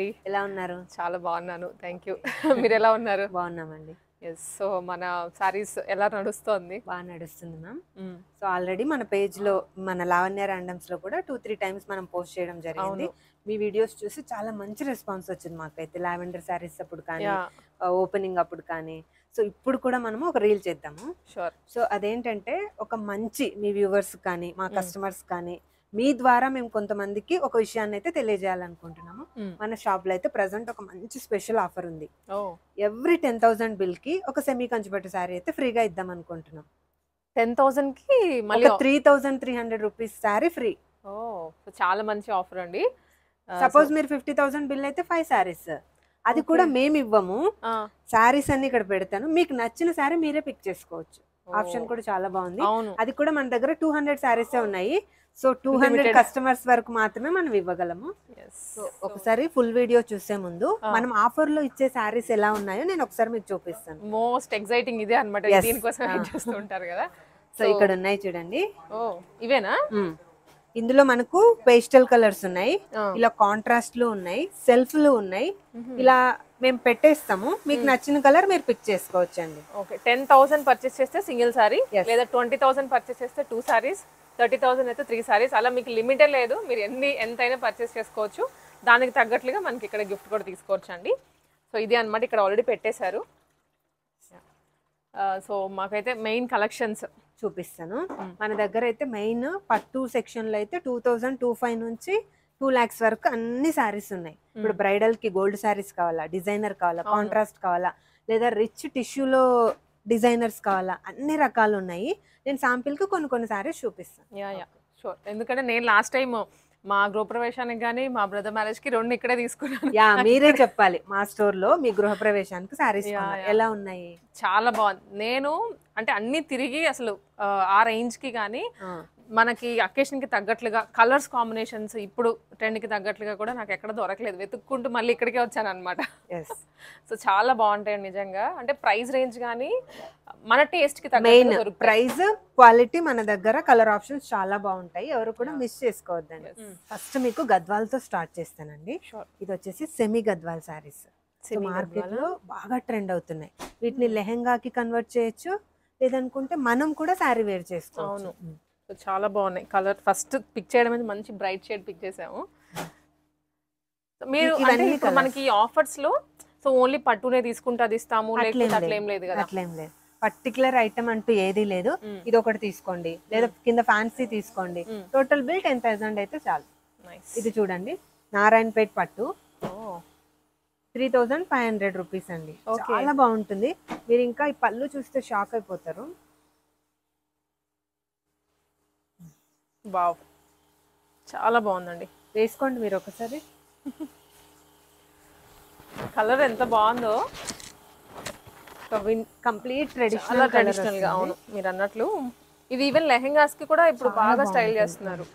అండి. ఎలా ఉన్నారు? చాలా బాగున్నాను. Thank you. మీరు ఎలా ఉన్నారు? బాగున్నామండి. ఎస్. సో మన సారీస్ ఎలా నడుస్తోంది? బాగా నడుస్తుంది మ్యామ్. సో ఆల్రెడీ మన పేజ్లో మన లావణ్య ర్యాండమ్స్లో కూడా 2-3 టైమ్స్ మనం పోస్ట్ చేయడం జరిగింది. మీ వీడియోస్ చూసి చాలా మంచి రెస్పాన్స్ వచ్చింది మాకైతే. లావెండర్ సారీస్ అప్పుడు కానీ, ఓపెనింగ్ అప్పుడు కానీ. సో ఇప్పుడు కూడా మనము ఒక రీల్ చేద్దాము. షూర్. సో అదేంటంటే ఒక మంచి మీ వ్యూవర్స్ కానీ మా కస్టమర్స్ కానీ మీ ద్వారా మేము కొంతమందికి ఒక విషయాన్ని అయితే తెలియజేయాలనుకుంటున్నాము. మన షాప్ లో అయితే ప్రెసెంట్ ఒక మంచి స్పెషల్ ఆఫర్ ఉంది. ఎవ్రీ 10,000 బిల్ కి ఒక సెమీ కంచిపట్టు సారీ అయితే ఫ్రీగా ఇద్దాం అనుకుంటున్నాం. 10,000 కి మళ్ళీ 3,300 రూపీస్ సారీ ఫ్రీ. చాలా మంచి ఆఫర్ అండి. సపోజ్ మీరు 50,000 బిల్ అయితే 5 సారీస్, అది కూడా మేము ఇవ్వము. సారీస్ అన్ని ఇక్కడ పెడతాను, మీకు నచ్చిన సారీ మీరే పిక్ చేసుకోవచ్చు. ఆప్షన్ కూడా చాలా బాగుంది. అది కూడా మన దగ్గర 200 సారీసే ఉన్నాయి. సో 200 కస్టమర్స్ వరకు మాత్రమే మనం ఇవ్వగలము. సో ఒకసారి ఫుల్ వీడియో చూసే ముందు మనం ఆఫర్ లో ఇచ్చే సారీస్ ఎలా ఉన్నాయో నేను ఒకసారి మీకు చూపిస్తాను. మోస్ట్ ఎక్సైటింగ్ ఇదే అన్నమాట. దీనికోసం వెయిట్ చేస్తూ ఉంటారు కదా. సో ఇక్కడ ఉన్నాయి చూడండి. ఇవేనా? ఇందులో మనకు పేస్టల్ కలర్స్ ఉన్నాయి, ఇలా కాంట్రాస్ట్ లు ఉన్నాయి, సెల్ఫ్ లు ఉన్నాయి. ఇలా మేము పెట్టేస్తాము, మీకు నచ్చిన కలర్ మీరు పిక్ చేసుకోవచ్చు అండి. ఓకే. 10,000 పర్చేస్ చేస్తే సింగిల్ సారీ, లేదా 20,000 పర్చేస్ చేస్తే 2 సారీస్, 30,000 అయితే 3 సారీస్. అలా మీకు లిమిటే లేదు, మీరు ఎంతైనా పర్చేస్ చేసుకోవచ్చు. దానికి తగ్గట్లుగా మనకి ఇక్కడ గిఫ్ట్ కూడా తీసుకోవచ్చు అండి. సో ఇది అనమాట, ఇక్కడ ఆల్రెడీ పెట్టేశారు. సో మాకైతే మెయిన్ కలెక్షన్స్ చూపిస్తాను. మన దగ్గర అయితే మెయిన్ పట్టు సెక్షన్ లో అయితే 2,025 నుంచి 2 lakhs వరకు అన్ని సారీస్ ఉన్నాయి. ఇప్పుడు బ్రైడల్ కి గోల్డ్ సారీస్ కావాలా, డిజైనర్ కావాలా, కాంట్రాస్ట్ కావాలా, లేదా రిచ్ టిష్యూలో డిజైనర్స్ కావాలా, అన్ని రకాలు ఉన్నాయి. నేను శాంపిల్ కి కొన్ని సారీస్ చూపిస్తాను. షూర్. ఎందుకంటే నేను లాస్ట్ టైం మా గృహప్రవేశానికి కానీ మా బ్రదర్ మ్యారేజ్ కి 2 ఇక్కడే తీసుకున్నాను. మీరే చెప్పాలి, మా స్టోర్ లో మీ గృహప్రవేశానికి సారీస్ ఎలా ఉన్నాయి? చాలా బాగుంది. నేను అంటే అన్ని తిరిగి అసలు ఆ రేంజ్ కి కానీ మనకి అకేషన్ కి తగ్గట్లుగా కలర్స్ కాంబినేషన్స్ ఇప్పుడు ట్రెండ్ కి తగ్గట్లుగా కూడా నాకు ఎక్కడ దొరకలేదు. వెతుక్కుంటూ మళ్ళీ ఇక్కడికే వచ్చాను అనమాట. సో చాలా బాగుంటాయి నిజంగా. అంటే ప్రైస్ రేంజ్ కానీ మన టేస్ట్ కి తగ్గ ప్రైస్ క్వాలిటీ మన దగ్గర కలర్ ఆప్షన్స్ చాలా బాగుంటాయి. ఎవరు కూడా మిస్ చేసుకోవద్దండి. ఫస్ట్ మీకు గద్వాల్తో స్టార్ట్ చేస్తానండి. ఇది వచ్చేసి సెమీ గద్వాల్ సారీస్ మార్కెట్ లో బాగా ట్రెండ్ అవుతున్నాయి. వీటిని లెహెంగాకి కన్వర్ట్ చేయొచ్చు, లేదనుకుంటే మనం కూడా సారీ వేర్ చేసుకోవచ్చు. చాలా బాగున్నాయి. కలర్ ఫస్ట్ పిక్ చేయడం అనేది మంచి బ్రైట్ షేడ్ పిక్ చేసాము. మీరు మనకి ఆఫర్స్ లో సో ఓన్లీ పట్టునే తీసుకుంటే అది ఇస్తాము, లేకపోతే అట్లేం లేదు కదా? అట్లేం లేదు, పర్టికులర్ ఐటమ్ అంటూ ఏది లేదు. ఇది ఒకటి తీసుకోండి, లేదా కింద ఫ్యాన్సీ తీసుకోండి. టోటల్ బిల్ 10,000 అయితే చాలు. ఇది చూడండి, నారాయణపేట్ పట్టు 3,500 రూపీస్ అండి. చాలా బాగుంటుంది. మీరు ఇంకా ఈ పళ్ళు చూస్తే షాక్ అయిపోతారు. వావ్, చాలా బాగుందండి. వేసుకోండి మీరు ఒకసారి. కలర్ ఎంత బాగుందో, కంప్లీట్ ట్రెడిషనల్ గా. అవును, మీరు అన్నట్లు ఇది ఈవెన్ లెహెంగాస్ కి కూడా ఇప్పుడు బాగా స్టైల్ చేస్తున్నారు.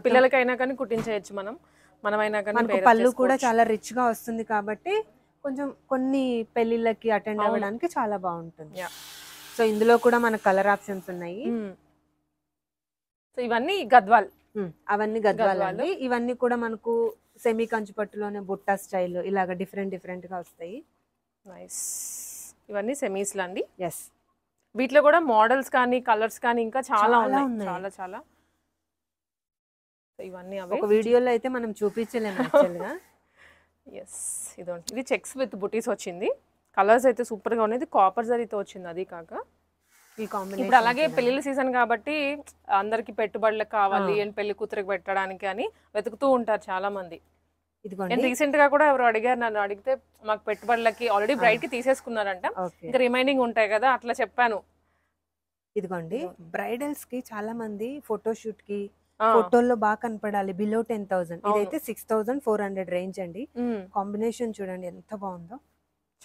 పిల్లలకైనా కానీ కుట్టించేయచ్చు, మనమైనా కానీ. పళ్ళు కూడా చాలా రిచ్ గా వస్తుంది కాబట్టి కొంచెం కొన్ని పెళ్లిళ్ళకి అటెండ్ అవ్వడానికి చాలా బాగుంటుంది. సో ఇందులో కూడా మన కలర్ ఆప్షన్స్ ఉన్నాయి. సో ఇవన్నీ గద్వాల్, అవన్నీ గద్వాల్ అండి. ఇవన్నీ కూడా మనకు సెమీ కంచిపట్టులోనే బుట్టా స్టైల్ ఇలాగ డిఫరెంట్ గా వస్తాయి. నైస్. ఇవన్నీ సెమీస్ అండి. ఎస్. వీటిలో కూడా మోడల్స్ కానీ కలర్స్ కానీ ఇంకా చాలా ఉన్నాయి. చాలా ఇవన్నీ ఒక వీడియోలో అయితే మనం చూపించలేము యాక్చువల్గా. ఎస్. ఇది చెక్స్ విత్ బుటీస్ వచ్చింది. కలర్స్ అయితే సూపర్ గా ఉన్నాయి. కాపర్ జరీతో వచ్చింది. అది కాక ఇప్పుడు అలాగే పెళ్లిళ్ళ సీజన్ కాబట్టి అందరికి పెట్టుబడులకు కావాలి అండ్ పెళ్లి కూతురికి పెట్టడానికి అని వెతుకుతూ ఉంటారు చాలా మంది. రీసెంట్ గా కూడా ఎవరు అడిగారు, నన్ను అడిగితే మాకు పెట్టుబడులకి ఆల్రెడీ బ్రైడ్ కి తీసేసుకున్నారంట, ఇంకా రిమైనింగ్ ఉంటాయి కదా, అట్లా చెప్పాను. ఇదిగోండి, బ్రైడల్స్ కి చాలా మంది ఫోటోషూట్ కి ఫోటోల్లో బాగా కనపడాలి, బిలో 10,000. ఇదైతే 6,400 రేంజ్ అండి. కాంబినేషన్ చూడండి ఎంత బాగుందో,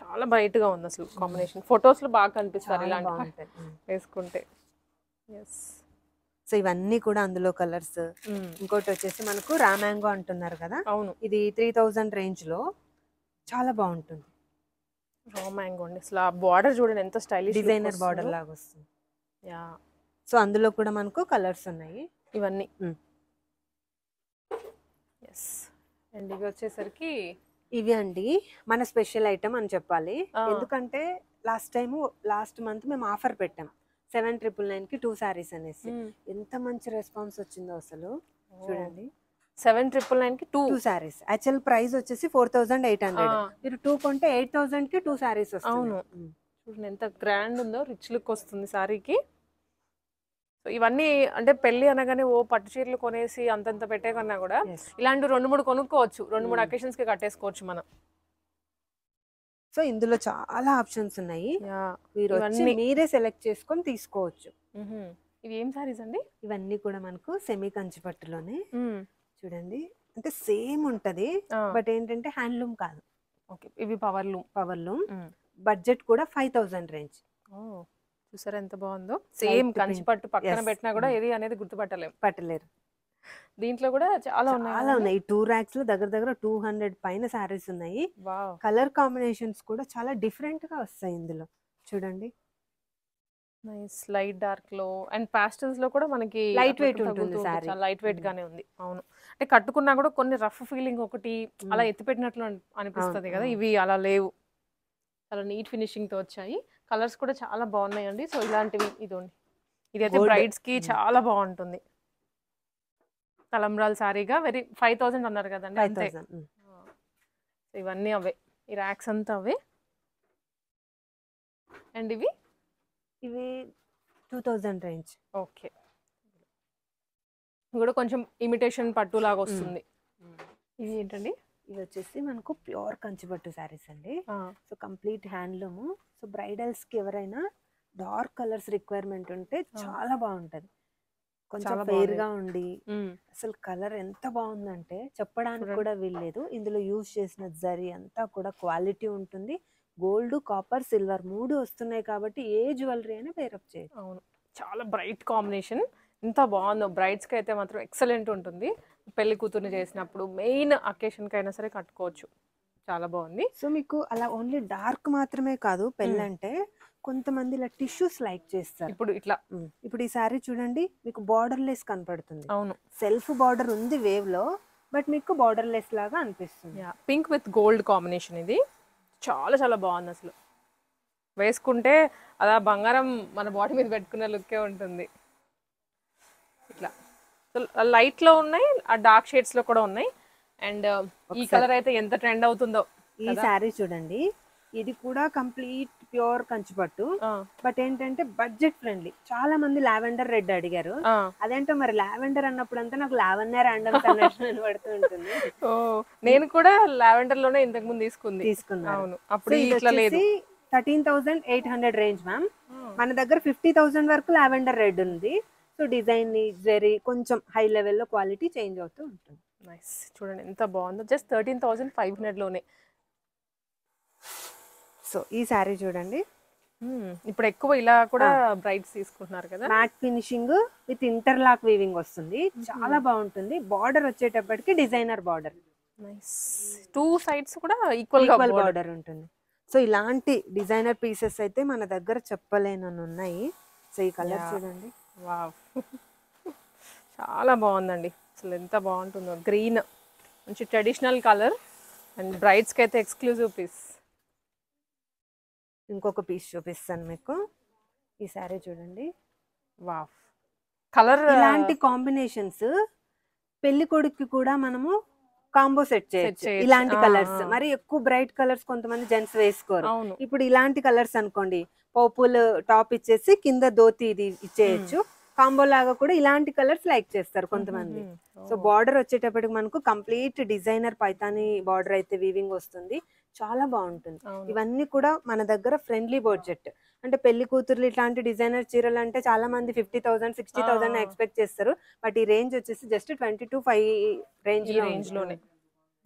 చాలా బ్రైట్ గా ఉంది అసలు కాంబినేషన్. ఫొటోస్ లో బాగా కనిపిస్తారు ఇలాంటి వేసుకుంటే. సో ఇవన్నీ కూడా అందులో కలర్స్. ఇంకోటి వచ్చేసి మనకు రామాంగో అంటున్నారు కదా, అవును, ఇది 3,000 రేంజ్ లో చాలా బాగుంటుంది. రామాంగో అండి, అసలు ఆ బార్డర్ చూడండి ఎంత స్టైలిష్ డిజైనర్ బార్డర్ లాగా వస్తుంది. సో అందులో కూడా మనకు కలర్స్ ఉన్నాయి ఇవన్నీ. ఎస్. అండ్ ఇవి వచ్చేసరికి ఇవి అండి మన స్పెషల్ ఐటమ్ అని చెప్పాలి. ఎందుకంటే లాస్ట్ మంత్ మేము ఆఫర్ పెట్టాం 7,999కి 2 సారీస్ అనేసి. ఎంత మంచి రెస్పాన్స్ వచ్చిందో అసలు చూడండి. 7,999కి 2 సారీస్. యాక్చువల్ ప్రైస్ వచ్చేసి 4,800. మీరు 2 కొంటే 8,000కి 2 సారీస్ వస్తాయి. అవును, చూడండి ఎంత గ్రాండ్ ఉందో, రిచ్ లుక్ వస్తుంది సారీకి. సో ఇవన్నీ అంటే పెళ్లి అనగానే ఓ పట్టు చీరలు కొనేసి అంతంత పెట్టే కన్నా కూడా ఇలాంటి 2-3 కొనుక్కోవచ్చు, 2-3 అకేషన్స్ కి కట్టేసుకోవచ్చు మనం. సో ఇందులో చాలా ఆప్షన్స్ ఉన్నాయి, మీరు మీరే సెలెక్ట్ చేసుకొని తీసుకోవచ్చు. ఇవి ఏం సారీస్ అండి? ఇవన్నీ కూడా మనకు సెమీ కంచి పట్టులోనే చూడండి. అంటే సేమ్ ఉంటది, బట్ ఏంటంటే హ్యాండ్లూమ్ కాదు. ఓకే, ఇవి పవర్ లూమ్. బడ్జెట్ కూడా 5,000 రేంజ్. చూసారా ఎంత బాగుందో. సేమ్ కంచి పట్టు పక్కన పెట్టినా కూడా ఏది అనేది పట్టలేరు. దీంట్లో కూడా చాలా ఉన్నాయి. 2 racks లో దగ్గర 200 పైన సారీస్ ఉన్నాయి. కలర్ కాంబినేషన్స్ కూడా చాలా డిఫరెంట్ గా వస్తాయి ఇందులో చూడండి. నైస్ లైట్ డార్క్ లో అండ్ పాస్టల్స్ లో కూడా మనకి లైట్ వెయిట్ ఉంటుంది సారీ, చాలా లైట్ వెయిట్ గానే ఉంది. అవును, అంటే కట్టుకున్నా కూడా కొన్ని రఫ్ ఫీలింగ్ ఒకటి అలా ఎత్తిపెట్టినట్లు అనిపిస్తుంది కదా, ఇవి అలా లేవు, చాలా నీట్ ఫినిషింగ్ తో వచ్చాయి. కలర్స్ కూడా చాలా బాగున్నాయండి. సో ఇలాంటివి ఇదైతే బ్రైడ్స్ కి చాలా బాగుంటుంది. తలంబ్రాల సారీగా 5,000 అన్నారు కదండి, అంతే. ఇవన్నీ అవే, ఈ ర్యాక్స్ అంతా అవే. అండ్ ఇవి 2,000 రేంజ్. ఓకే, కూడా కొంచెం ఇమిటేషన్ పట్టు లాగా వస్తుంది. ఇవి ఏంటండి? ఇవి వచ్చేసి మనకు ప్యూర్ కంచిపట్టు శారీస్ అండి. So complete handloom. So bridals కి ఎవరైనా డార్క్ కలర్స్ రిక్వైర్మెంట్ ఉంటే చాలా బాగుంటది. కొంచెం ఫెయిర్ గా ఉండి అసలు కలర్ ఎంత బాగుందంటే చెప్పడానికి కూడా వీల్లేదు. ఇందులో యూజ్ చేసిన జరీ అంతా కూడా క్వాలిటీ ఉంటుంది. గోల్డ్, కాపర్, సిల్వర్ 3 వస్తున్నాయి కాబట్టి ఏ జ్యువెలరీ అయినా పేరప్ చేయొచ్చు. అవును, చాలా బ్రైట్ కాంబినేషన్. ఎంత బాగుందో, బ్రైడ్స్కి అయితే మాత్రం ఎక్సలెంట్ ఉంటుంది. పెళ్లి కూతుర్ని చేసినప్పుడు మెయిన్ అకేషన్కి అయినా సరే కట్టుకోవచ్చు. చాలా బాగుంది. సో మీకు అలా ఓన్లీ డార్క్ మాత్రమే కాదు, పెళ్ళంటే కొంతమంది ఇలా టిష్యూస్ లైక్ చేస్తారు. ఇప్పుడు ఈ సారీ చూడండి, మీకు బార్డర్ లెస్ కనపడుతుంది. అవును, సెల్ఫ్ బార్డర్ ఉంది వేవ్ లో, బట్ మీకు బార్డర్ లెస్ లాగా అనిపిస్తుంది. Pink with gold combination. ఇది చాలా చాలా బాగుంది. అసలు వేసుకుంటే అలా బంగారం మన బాడీ మీద పెట్టుకునే లుక్కే ఉంటుంది. ఇట్లా లైట్ లో ఉన్నాయి, ఆ డార్క్ షేడ్స్ లో కూడా ఉన్నాయి. అండ్ ఈ కలర్ అయితే ఎంత ట్రెండ్ అవుతుందో. ఈ సారీ చూడండి, ఇది కూడా కంప్లీట్ ప్యూర్ కంచిపట్టు, బట్ ఏంటంటే బడ్జెట్ ఫ్రెండ్లీ. చాలా మంది లావెండర్ రెడ్ అడిగారు. అదేంటో మరి లావెండర్ అన్నప్పుడు అంతా నాకు లావెండర్ అండ్ పడుతూ ఉంటుంది. నేను కూడా లావెండర్ లోనే ఇంతకు ముందు తీసుకున్నాను. అవును, అప్పుడు ఇట్లా లేదు. 13,800 రేంజ్ మ్యామ్. మన దగ్గర 50,000 వరకు లావెండర్ రెడ్ ఉంది. సో డిజైన్ జరీ కొంచెం హై లెవెల్లో క్వాలిటీ చేంజ్ అవుతూ ఉంటుంది. నైస్, చూడండి ఎంత బాగుందో. జస్ట్ 13,500 లోనే. సో ఈ సారీ చూడండి, ఇప్పుడు ఎక్కువ ఇలా కూడా బ్రైడ్స్ తీసుకుంటున్నారు కదా. Matte finishing with interlock weaving వస్తుంది, చాలా బాగుంటుంది. బార్డర్ వచ్చేటప్పటికి డిజైనర్ బార్డర్. నైస్, 2 sides కూడా ఈక్వల్ బార్డర్ ఉంటుంది. సో ఇలాంటి డిజైనర్ పీసెస్ అయితే మన దగ్గర చెప్పలేనని ఉన్నాయి. సో ఈ కలర్ చూడండి, వావ్, చాలా బాగుందండి. అసలు ఎంత బాగుంటుందో. గ్రీన్ మంచి ట్రెడిషనల్ కలర్ అండ్ బ్రైడ్స్కి అయితే ఎక్స్క్లూజివ్ పీస్. ఇంకొక పీస్ చూపిస్తాను మీకు. ఈ సారీ చూడండి, వావ్, కలర్ ఇలాంటి కాంబినేషన్స్ పెళ్లి కొడుకు కూడా మనము కాంబో సెట్ చేయొచ్చు. ఇలాంటి కలర్స్ మరి ఎక్కువ బ్రైట్ కలర్స్ కొంతమంది జెంట్స్ వేసుకోరు. ఇప్పుడు ఇలాంటి కలర్స్ అనుకోండి, పర్పుల్ టాప్ ఇచ్చేసి కింద ధోతి ఇది ఇచ్చేయచ్చు. కాంబో లాగా కూడా ఇలాంటి కలర్స్ లైక్ చేస్తారు కొంతమంది. సో బార్డర్ వచ్చేటప్పటికి మనకు కంప్లీట్ డిజైనర్ పైతాని బార్డర్ అయితే వీవింగ్ వస్తుంది, చాలా బాగుంటుంది. ఇవన్నీ కూడా మన దగ్గర ఫ్రెండ్లీ బడ్జెట్. అంటే పెళ్లి కూతుర్లు ఇట్లాంటి డిజైనర్ చీరలు అంటే చాలా మంది 50,000 60,000 ఎక్స్పెక్ట్ చేస్తారు. బట్ ఈ రేంజ్ వచ్చేసి జస్ట్ 22,500 రేంజ్ లోనే.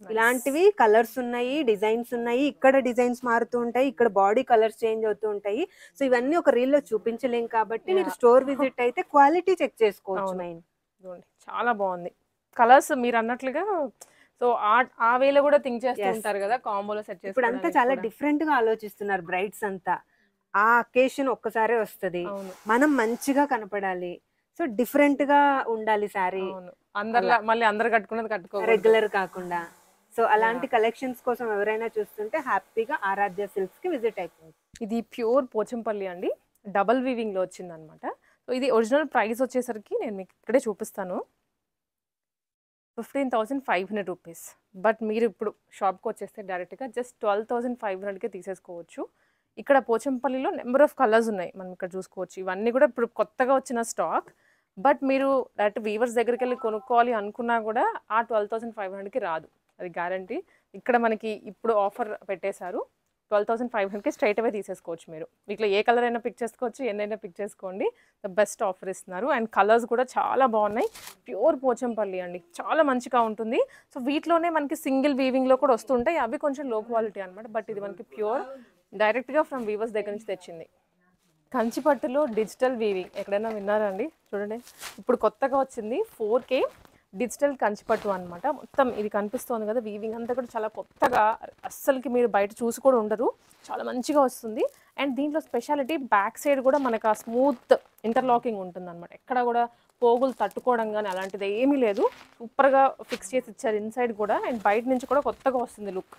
ఇలాంటివి కలర్స్ ఉన్నాయి, డిజైన్స్ ఉన్నాయి. ఇక్కడ డిజైన్స్ మారుతూ ఉంటాయి, ఇక్కడ బాడీ కలర్స్ చేంజ్ అవుతూ ఉంటాయి. సో ఇవన్నీ ఒక రీల్ లో చూపించలేం కాబట్టి మీరు స్టోర్ విజిట్ అయితే క్వాలిటీ చెక్ చేసుకోవచ్చు. మెయిన్ చాలా బాగుంది కలర్స్ మీరు అన్నట్లుగా. సో ఆ వేలో కూడా థింక్ చేస్తూ ఉంటారు కదా కాంబోలో సెట్ చేసి. ఇప్పుడు అంతా చాలా డిఫరెంట్ గా ఆలోచిస్తున్నారు బ్రైడ్స్ అంతా. ఆ అకేషన్ ఒక్కసారే వస్తది, మనం మంచిగా కనపడాలి. సో డిఫరెంట్ గా ఉండాలి సారీ, అందరిలా మళ్ళీ అందరు కట్టుకున్నది కట్టుకో, రెగ్యులర్ కాకుండా. సో అలాంటి కలెక్షన్స్ కోసం ఎవరైనా చూస్తుంటే హ్యాపీగా ఆరాధ్య సిల్క్స్ కి విజిట్ అయిపోవచ్చు. ఇది ప్యూర్ పోచంపల్లి అండి, డబల్ వీవింగ్ లో వచ్చింది అనమాట. సో ఇది ఒరిజినల్ ప్రైస్ వచ్చేసరికి నేను మీకు ఇక్కడే చూపిస్తాను, 15,500 రూపీస్. బట్ మీరు ఇప్పుడు షాప్కి వచ్చేస్తే డైరెక్ట్గా జస్ట్ 12,500కే తీసేసుకోవచ్చు. ఇక్కడ పోచంపల్లిలో నెంబర్ ఆఫ్ కలర్స్ ఉన్నాయి, మనం ఇక్కడ చూసుకోవచ్చు. ఇవన్నీ కూడా ఇప్పుడు కొత్తగా వచ్చిన స్టాక్. బట్ మీరు డైరెక్ట్ వీవర్స్ దగ్గరికి వెళ్ళి కొనుక్కోవాలి అనుకున్నా కూడా ఆ 12,500కి రాదు, అది గ్యారంటీ. ఇక్కడ మనకి ఇప్పుడు ఆఫర్ పెట్టేశారు, 12,500కి స్ట్రైట్ అవే తీసేసుకోవచ్చు. మీరు వీటిలో ఏ కలర్ అయినా పిక్ చేసుకోవచ్చు, ఎన్నైనా పిక్ చేసుకోండి. ద బెస్ట్ ఆఫర్ ఇస్తున్నారు. అండ్ కలర్స్ కూడా చాలా బాగున్నాయి. ప్యూర్ పోచంపల్లి అండి, చాలా మంచిగా ఉంటుంది. సో వీటిలోనే మనకి సింగిల్ వీవింగ్లో కూడా వస్తుంటాయి, అవి కొంచెం లో క్వాలిటీ అనమాట. బట్ ఇది మనకి ప్యూర్ డైరెక్ట్గా ఫ్రమ్ వీవర్స్ దగ్గర నుంచి తెచ్చింది. కంచిపట్టులో డిజిటల్ వీవింగ్ ఎక్కడైనా విన్నారా అండి? చూడండి, ఇప్పుడు కొత్తగా వచ్చింది 4K డిజిటల్ కంచిపట్టు అనమాట. మొత్తం ఇది కనిపిస్తుంది కదా, వీవింగ్ అంతా కూడా చాలా కొత్తగా, అస్సలకి మీరు బయట చూసి కూడా ఉండరు, చాలా మంచిగా వస్తుంది. అండ్ దీంట్లో స్పెషాలిటీ బ్యాక్ సైడ్ కూడా మనకు ఆ స్మూత్ ఇంటర్లాకింగ్ ఉంటుంది అనమాట. ఎక్కడ కూడా పోగులు తట్టుకోవడం కానీ అలాంటిది ఏమీ లేదు, సూపర్గా ఫిక్స్ చేసి ఇచ్చారు ఇన్సైడ్ కూడా. అండ్ బయట నుంచి కూడా కొత్తగా వస్తుంది లుక్.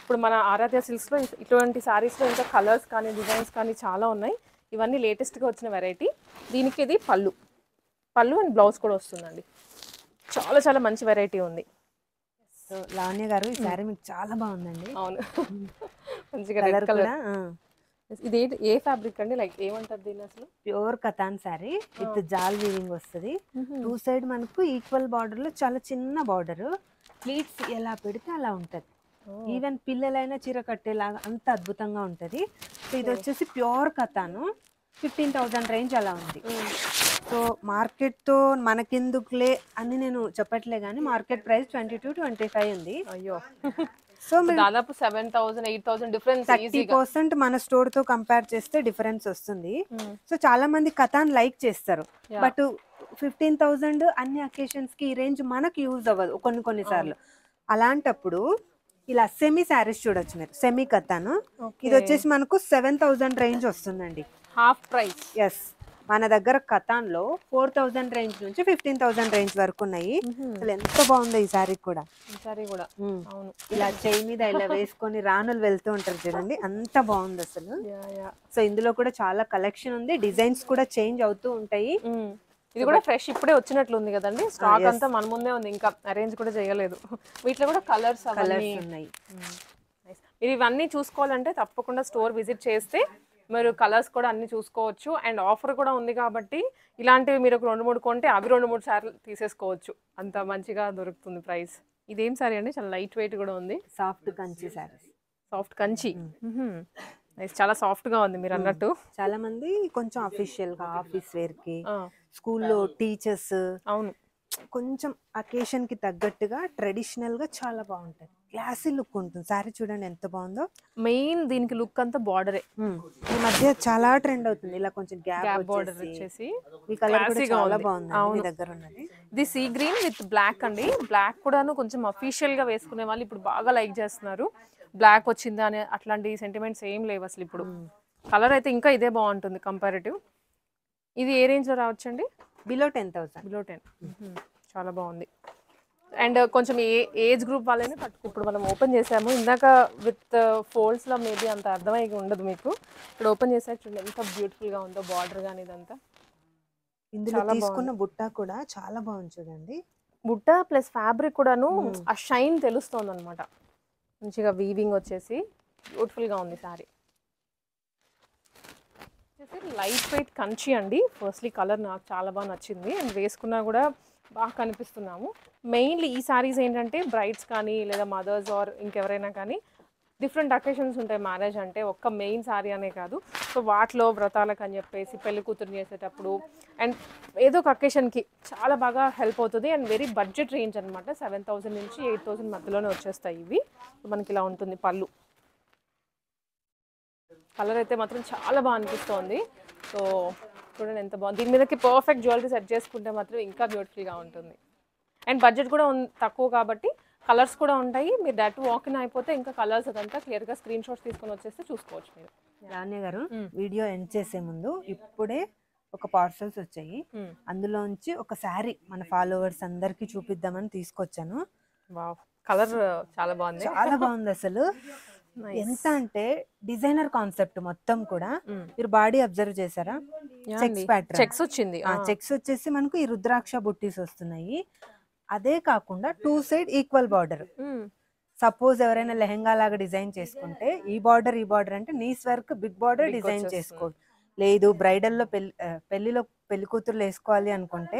ఇప్పుడు మన ఆరాధ్య సిల్క్స్లో ఇటువంటి శారీస్లో ఇంకా కలర్స్ కానీ డిజైన్స్ కానీ చాలా ఉన్నాయి. ఇవన్నీ లేటెస్ట్గా వచ్చిన వెరైటీ. దీనికి ఇది పళ్ళు అండ్ బ్లౌజ్ కూడా వస్తుందండి. చాలా చాలా మంచి వెరైటీ ఉంది. సో లావణ్య గారు ఈ శారీ మీకు చాలా బాగుందండి. అవును, మంచిగా రెడ్ కలర్. ఇది ఏ ఫ్యాబ్రిక్ అండి, లైక్ ఏమంటారు దీన్ని అసలు? Pure katan sari with jaal weaving వస్తుంది. టూ సైడ్ మనకు ఈక్వల్ బార్డర్ లో చాలా చిన్న బార్డర్, ప్లీట్స్ ఎలా పెడితే అలా ఉంటది. ఈవెన్ పిల్లలైనా చీర కట్టేలాగా అంత అద్భుతంగా ఉంటది. సో ఇది వచ్చేసి ప్యూర్ కతాను, 15,000 రేంజ్ అలా ఉంది. సో మార్కెట్ తో మనకెందుకులే అని నేను చెప్పట్లే కానీ మార్కెట్ ప్రైస్ 22-25 ఉంది. అయ్యో, సో దాదాపు 7,000 8,000 డిఫరెన్స్. 30% మన స్టోర్ తో కంపేర్ చేస్తే డిఫరెన్స్ వస్తుంది. సో చాలా మంది కథాన్ లైక్ చేస్తారు, బట్ 15,000 అన్ని అకేషన్స్ కి ఈ రేంజ్ మనకి యూజ్ అవ్వదు కొన్నిసార్లు. అలాంటప్పుడు ఇలా సెమీ శారీస్ చూడొచ్చు మీరు, సెమీ కథాను. ఇది వచ్చేసి మనకు 7,000 రేంజ్ వస్తుందండి, హాఫ్ ప్రైస్. ఎస్, మన దగ్గర కథాన్ లో 4,000 రేంజ్ నుంచి 15,000 రేంజ్ వరకు ఉన్నాయి. అసలు ఎంత బాగుందో ఈ సారీ కూడా. అవును, ఇలా చేయి మీద ఇలా వేసుకొని రానులు వెళ్తూ ఉంటారు చూడండి, అంత బాగుంది అసలు. సో ఇందులో కూడా చాలా కలెక్షన్ ఉంది, డిజైన్స్ కూడా చేంజ్ అవుతూ ఉంటాయి. ఇది కూడా ఫ్రెష్ ఇప్పుడే వచ్చినట్లు ఉంది కదండి, స్టాక్ అంతా మన ముందే ఉంది, ఇంకా అరేంజ్ కూడా చేయలేదు. వీటిలో కూడా కలర్స్ ఉన్నాయి. మీరు ఇవన్నీ చూసుకోవాలంటే తప్పకుండా స్టోర్ విజిట్ చేస్తే మీరు కలర్స్ కూడా అన్ని చూసుకోవచ్చు. అండ్ ఆఫర్ కూడా ఉంది కాబట్టి ఇలాంటివి మీరు ఒక 2-3 కొంటే అవి 2-3 సార్లు తీసేసుకోవచ్చు, అంత మంచిగా దొరుకుతుంది ప్రైస్. ఇదేం సారీ అండి, చాలా లైట్ వెయిట్ కూడా ఉంది, సాఫ్ట్ కంచి సారీస్. సాఫ్ట్ కంచి, చాలా సాఫ్ట్ గా ఉంది మీరు అన్నట్టు. చాలా మంది కొంచెం అఫీషియల్ గా ఆఫీస్ వేర్ కి, స్కూల్లో టీచర్స్, అవును, కొంచెం అకేషన్ కి తగ్గట్టుగా ట్రెడిషనల్ గా చాలా బాగుంటది, క్లాసీ లుక్ ఉంటుంది. సారీ చూడండి ఎంత బాగుందో. మెయిన్ దీనికి లుక్ అంతా బార్డరే, ఈ మధ్య చాలా ట్రెండ్ అవుతుంది, ఇలా కొంచెం గ్యాప్ బార్డర్ వచ్చేసి. ఈ కలర్ కూడా చాలా బాగుంది, మీ దగ్గర ఉన్నది. ఇది సీ గ్రీన్ విత్ బ్లాక్ అండి. బ్లాక్ కూడాను కొంచెం అఫీషియల్ గా వేసుకునే వాళ్ళు ఇప్పుడు బాగా లైక్ చేస్తున్నారు. బ్లాక్ వచ్చిందా అనే అట్లాంటి సెంటిమెంట్స్ ఏం లేవు అసలు ఇప్పుడు. కలర్ అయితే ఇంకా ఇదే బాగుంటుంది కంపారిటివ్. ఇది ఏ రేంజ్ లో రావచ్చండి? బిలో 10,000. బిలో 10. చాలా బాగుంది. అండ్ కొంచెం ఏజ్ గ్రూప్ వాళ్ళైనా కట్టుకో. ఇప్పుడు మనం ఓపెన్ చేసాము, ఇందాక విత్ ఫోల్డ్స్ లో మేబీ అంత అర్థమై ఉండదు మీకు. ఇప్పుడు ఓపెన్ చేసాక చూడండి ఎంత బ్యూటిఫుల్ గా ఉందో బార్డర్ గానీ ఇదంతా. ఇందులో తీసుకున్న బుట్ట కూడా చాలా బాగుంది చూడండి. బుట్ట ప్లస్ ఫ్యాబ్రిక్ కూడాను ఆ షైన్ తెలుస్తోంది అనమాట. మంచిగా వీవింగ్ వచ్చేసి బ్యూటిఫుల్ గా ఉంది సారీ. లైట్ వెయిట్ కంచి అండి. ఫస్ట్లీ కలర్ నాకు చాలా బాగా నచ్చింది, అండ్ వేసుకున్నా కూడా బాగా కనిపిస్తున్నాము. మెయిన్లీ ఈ సారీస్ ఏంటంటే బ్రైడ్స్ కానీ లేదా మదర్స్ ఆర్ ఇంకెవరైనా కానీ డిఫరెంట్ అకేషన్స్ ఉంటాయి. మ్యారేజ్ అంటే ఒక్క మెయిన్ సారీ అనే కాదు, సో వాటిలో వ్రతాలకు అని చెప్పేసి పెళ్లి కూతురు చేసేటప్పుడు అండ్ ఏదో ఒక అకేషన్కి చాలా బాగా హెల్ప్ అవుతుంది. అండ్ వెరీ బడ్జెట్ రేంజ్ అనమాట, 7,000 నుంచి 8,000 మధ్యలోనే వచ్చేస్తాయి ఇవి. మనకి ఇలా ఉంటుంది పళ్ళు. కలర్ అయితే మాత్రం చాలా బాగా అనిపిస్తోంది. సో చూడండి ఎంత బాగుంది. దీని మీదకి పర్ఫెక్ట్ జ్యువెలరీ సెట్ చేసుకుంటే మాత్రం ఇంకా బ్యూటిఫుల్గా ఉంటుంది. అండ్ బడ్జెట్ కూడా తక్కువ కాబట్టి కలర్స్ కూడా ఉంటాయి. మీరు డైరెక్ట్ వాకిన్ అయిపోతే ఇంకా కలర్స్ అదంతా క్లియర్గా స్క్రీన్ షాట్స్ తీసుకొని వచ్చేస్తే చూసుకోవచ్చు మీరు. రాణ్య గారు, వీడియో ఎండ్ చేసే ముందు ఇప్పుడే ఒక పార్సల్స్ వచ్చాయి, అందులోంచి ఒక శారీ మన ఫాలోవర్స్ అందరికి చూపిద్దామని తీసుకొచ్చాను. వావ్, కలర్ చాలా బాగుంది. చాలా బాగుంది అసలు. ఎంత అంటే డిజైనర్ కాన్సెప్ట్ మొత్తం కూడా. మీరు బాడీ అబ్జర్వ్ చేశారా? చెక్స్ ప్యాటర్న్, చెక్స్ వచ్చింది. చెక్స్ వచ్చేసి మనకు ఈ రుద్రాక్ష బుట్టీస్ వస్తున్నాయి. అదే కాకుండా 2 సైడ్ ఈక్వల్ బార్డర్. సపోజ్ ఎవరైనా లెహంగా లాగా డిజైన్ చేసుకుంటే ఈ బార్డర్ అంటే nice work big border design చేసుకోవచ్చు. లేదు బ్రైడల్లో పెళ్లిలో పెళ్లి కూతుర్లు వేసుకోవాలి అనుకుంటే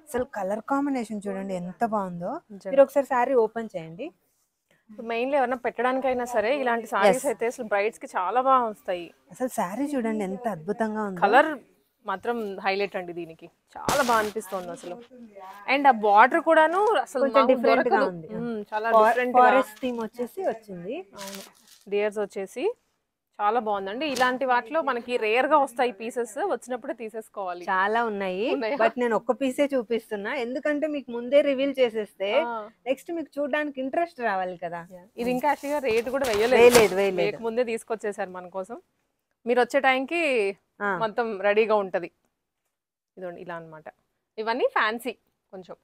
అసలు కలర్ కాంబినేషన్ చూడండి ఎంత బాగుందో. మీరు ఒకసారి శారీ ఓపెన్ చేయండి. మెయిన్లీ ఎవరైనా పెట్టడానికైనా సరే ఇలాంటి సారీస్ అయితే అసలు బ్రైడ్స్ కి చాలా బాగా వస్తాయి. అసలు శారీ చూడండి ఎంత అద్భుతంగా ఉంది. కలర్ మాత్రం హైలైట్ అండి, దీనికి చాలా బాగా అనిపిస్తుంది అసలు. అండ్ ఆ బార్డర్ కూడాను అసలు డిఫరెంట్ గా ఉంది. చాలా డిఫరెంట్ ఫారెస్ట్ థీమ్ వచ్చేసి వచ్చింది. అవును, డియర్స్ వచ్చేసి చాలా బాగుందండి. ఇలాంటి వాటిలో మనకి రేర్ గా వస్తాయి పీసెస్, వచ్చినప్పుడే తీసేసుకోవాలి. చాలా ఉన్నాయి, బట్ నేను ఒక్క పీసే చూపిస్తున్నా ఎందుకంటే మీకు ముందే రివీల్ చేసేస్తే నెక్స్ట్ మీకు చూడడానికి ఇంట్రెస్ట్ రావాలి కదా. ఇది ఇంకా యాక్చువల్గా రేట్ కూడా వేయలేదు, ముందే తీసుకొచ్చేసారు మన కోసం. మీరు వచ్చే టైంకి మొత్తం రెడీగా ఉంటది. ఇదండి ఇలా అన్నమాట. ఇవన్నీ ఫ్యాన్సీ కొంచెం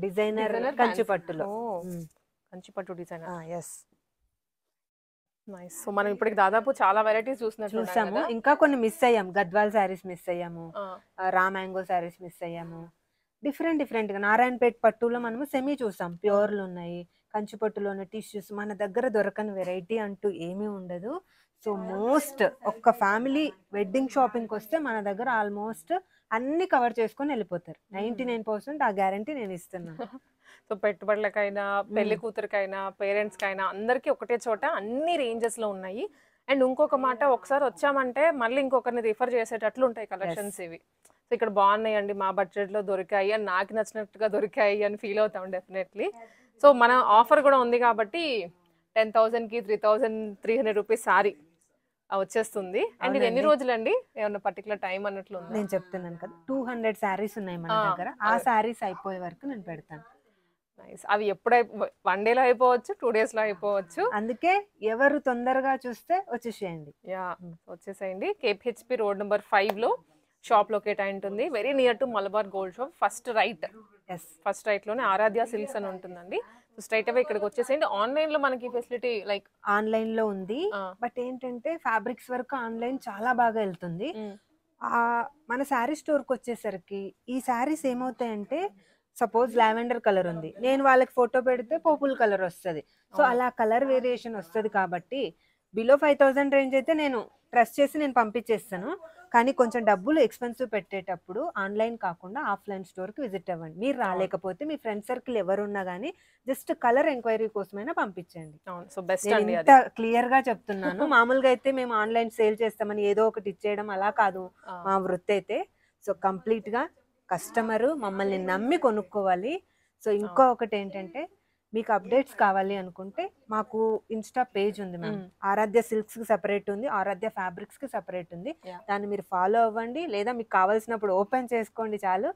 డిజైనర్ కంచిపట్టులో, కంచిపట్టు డిజైనర్. Yes, nice. సో మనం ఇప్పటికి దాదాపు చాలా వెరైటీస్ చూసాము. ఇంకా కొన్ని మిస్ అయ్యాము. గద్వాల్ శారీస్ మిస్ అయ్యాము, రా మ్యాంగో శారీస్ మిస్ అయ్యాము. డిఫరెంట్ గా నారాయణపేట పట్టులో మనము సెమీ చూసాం, ప్యూర్లు ఉన్నాయి. కంచిపట్టులోని టిష్యూస్ మన దగ్గర దొరకని వెరైటీ అంటూ ఏమీ ఉండదు. సో మోస్ట్ ఒక్క ఫ్యామిలీ వెడ్డింగ్ షాపింగ్కి వస్తే మన దగ్గర ఆల్మోస్ట్ అన్ని కవర్ చేసుకొని వెళ్ళిపోతారు. 99% ఆ గ్యారంటీ నేను ఇస్తున్నాను. సో పెట్టుబడులకైనా, పెళ్లి కూతురికైనా, పేరెంట్స్ కైనా అందరికి ఒకటే చోట అన్ని రేంజెస్ లో ఉన్నాయి. అండ్ ఇంకొక మాట, ఒకసారి వచ్చామంటే మళ్ళీ ఇంకొకరిని రిఫర్ చేసేటట్లు ఉంటాయి కలెక్షన్స్ ఇవి. సో ఇక్కడ బాగున్నాయండి, మా బడ్జెట్ లో దొరికాయి అని, నాకు నచ్చినట్టుగా దొరికాయి అని ఫీల్ అవుతాం డెఫినెట్లీ. సో మన ఆఫర్ కూడా ఉంది కాబట్టి 10,000కి 3,300 రూపీస్ సారీ వచ్చేస్తుంది. అండ్ ఇది ఎన్ని రోజులండి, ఏమన్నా పర్టికులర్ టైం అన్నట్లు ఉంది? నేను చెప్తున్నాను కదా, 200 శారీస్ ఉన్నాయి మన దగ్గర. ఆ శారీస్ అయిపోయే వరకు నేను పెడతాను. అవి ఎప్పుడై 1 డేలో అయిపోవచ్చు, 2 days లో అయిపోవచ్చు. అందుకే ఎవరు తొందరగా చూస్తే వచ్చేసేయండి. వచ్చేసేయండి. KPHP రోడ్ నెంబర్ 5 లో షాప్ లొకేట్ అయి ఉంటుంది. Very near to Malabar gold shop. First right లోనే ఆరాధ్య సిల్క్స్ అని ఉంటుందండి. స్ట్రైట్ అవే ఇక్కడికి వచ్చేసేయండి. ఆన్లైన్ లో మనకి ఫెసిలిటీ లైక్ ఆన్లైన్ లో ఉంది, బట్ ఏంటంటే ఫ్యాబ్రిక్స్ వరకు ఆన్లైన్ చాలా బాగా వెళ్తుంది. మన శారీ స్టోర్కి వచ్చేసరికి ఈ శారీస్ ఏమవుతాయంటే, సపోజ్ లావెండర్ కలర్ ఉంది, నేను వాళ్ళకి ఫోటో పెడితే పర్పుల్ కలర్ వస్తుంది. సో అలా కలర్ వేరియేషన్ వస్తుంది కాబట్టి బిలో 5,000 రేంజ్ అయితే నేను ట్రస్ట్ చేసి నేను పంపించేస్తాను. కానీ కొంచెం డబ్బులు ఎక్స్పెన్సివ్ పెట్టేటప్పుడు ఆన్లైన్ కాకుండా ఆఫ్లైన్ స్టోర్కి విజిట్ అవ్వండి. మీరు రాలేకపోతే మీ ఫ్రెండ్ సర్కిల్ ఎవరున్నా కానీ జస్ట్ కలర్ ఎంక్వైరీ కోసమైనా పంపించండి. ఇంత క్లియర్ గా చెప్తున్నాను. మామూలుగా అయితే మేము ఆన్లైన్ సేల్ చేస్తామని ఏదో ఒకటి ఇచ్చేయడం అలా కాదు మా వృత్తి అయితే. సో కంప్లీట్ గా కస్టమర్ మమ్మల్ని నమ్మి కొనుక్కోవాలి. సో ఇంకో ఒకటి ఏంటంటే, మీకు అప్డేట్స్ కావాలి అనుకుంటే మాకు ఇన్స్టా పేజ్ ఉంది మ్యామ్. ఆరాధ్య సిల్క్స్ కి సెపరేట్ ఉంది, ఆరాధ్య ఫ్యాబ్రిక్స్ కి సెపరేట్ ఉంది. దాన్ని మీరు ఫాలో అవ్వండి, లేదా మీకు కావాల్సినప్పుడు ఓపెన్ చేసుకోండి చాలు.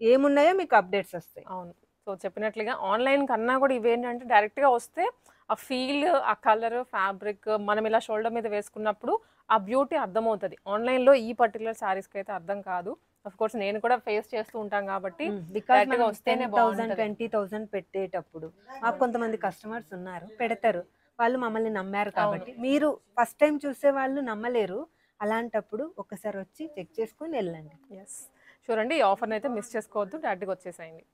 ఏమున్నాయో మీకు అప్డేట్స్ వస్తాయి. అవును. సో చెప్పినట్లుగా ఆన్లైన్ కన్నా కూడా ఇవేంటంటే డైరెక్ట్ గా వస్తే ఆ ఫీల్, ఆ కలర్, ఫ్యాబ్రిక్ మనం ఇలా షోల్డర్ మీద వేసుకున్నప్పుడు ఆ బ్యూటీ అర్థమవుతుంది. ఆన్లైన్లో ఈ పర్టికులర్ శారీస్కి అయితే అర్థం కాదు. అఫ్ కోర్స్ నేను కూడా ఫేస్ చేస్తూ ఉంటాం కాబట్టి 10,000-20,000 పెట్టేటప్పుడు మాకు కొంతమంది కస్టమర్స్ ఉన్నారు, పెడతారు. వాళ్ళు మమ్మల్ని నమ్మారు కాబట్టి. మీరు ఫస్ట్ టైం చూసే వాళ్ళు నమ్మలేరు. అలాంటప్పుడు ఒకసారి వచ్చి చెక్ చేసుకొని వెళ్ళండి. ఎస్, షూర్ అండి. ఈ ఆఫర్ని అయితే మిస్ చేసుకోవద్దు, డైరెక్ట్గా వచ్చేసేయండి.